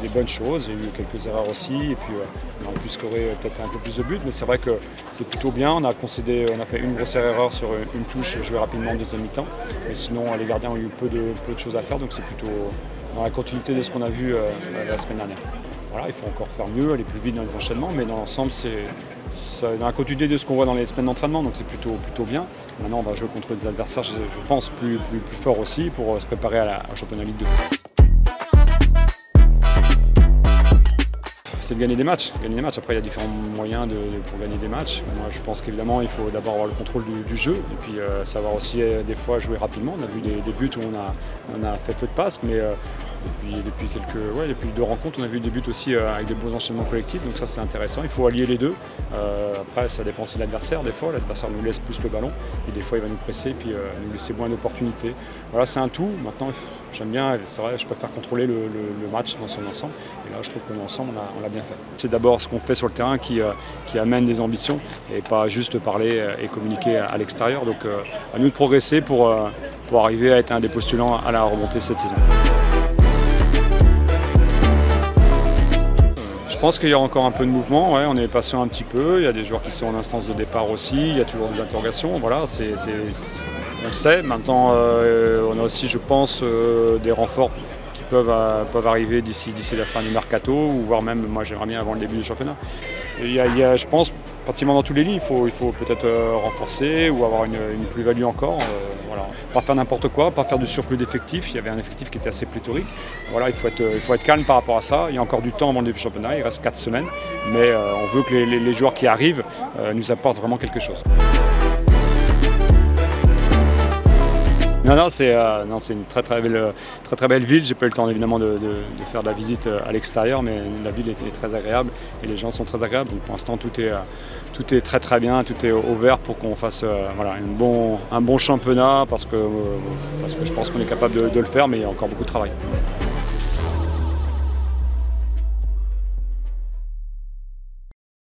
des bonnes choses, il y a eu quelques erreurs aussi, et puis on a pu scorer peut-être un peu plus de buts, mais c'est vrai que c'est plutôt bien. On a fait une grosse erreur sur une touche et joué rapidement en deuxième mi-temps, mais sinon les gardiens ont eu peu de choses à faire, donc c'est plutôt dans la continuité de ce qu'on a vu la semaine dernière. Voilà, il faut encore faire mieux, aller plus vite dans les enchaînements, mais dans l'ensemble, c'est dans la continuité de ce qu'on voit dans les semaines d'entraînement, donc c'est plutôt bien. Maintenant, on va jouer contre des adversaires, je pense, plus forts aussi pour se préparer au championnat Ligue 2. C'est de gagner des matchs. Après, il y a différents moyens pour gagner des matchs. Moi, je pense qu'évidemment, il faut d'abord avoir le contrôle du jeu et puis savoir aussi des fois jouer rapidement. On a vu des buts où on a fait peu de passes, mais depuis 2 rencontres, on a vu des buts aussi avec des beaux enchaînements collectifs. Donc ça, c'est intéressant. Il faut allier les deux. Après, ça dépend aussi de l'adversaire. Des fois, l'adversaire nous laisse plus le ballon et des fois, il va nous presser et puis nous laisser moins d'opportunités. Voilà, c'est un tout. Maintenant, j'aime bien. C'est vrai, je préfère contrôler le match dans son ensemble. Et là, je trouve que l'ensemble, on l'a bien fait. C'est d'abord ce qu'on fait sur le terrain qui amène des ambitions et pas juste parler et communiquer à l'extérieur. Donc, à nous de progresser pour arriver à être un des postulants à la remontée cette saison. Je pense qu'il y a encore un peu de mouvement, ouais, on est patient un petit peu, il y a des joueurs qui sont en instance de départ aussi, il y a toujours des interrogations, voilà, on le sait. Maintenant, on a aussi, je pense, des renforts qui peuvent arriver d'ici la fin du mercato, ou voire même, moi j'aimerais bien avant le début du championnat. Il y a, je pense, pratiquement dans tous les lits, il faut peut-être renforcer ou avoir une plus-value encore. Voilà. Pas faire n'importe quoi, pas faire du surplus d'effectifs. Il y avait un effectif qui était assez pléthorique. Voilà, il faut être calme par rapport à ça. Il y a encore du temps avant le début du championnat, il reste 4 semaines. Mais on veut que les joueurs qui arrivent nous apportent vraiment quelque chose. Non, c'est une très belle ville. J'ai pas eu le temps évidemment de faire de la visite à l'extérieur, mais la ville est très agréable et les gens sont très agréables. Donc pour l'instant tout est très bien, tout est au vert pour qu'on fasse un bon championnat parce que je pense qu'on est capable de le faire, mais il y a encore beaucoup de travail.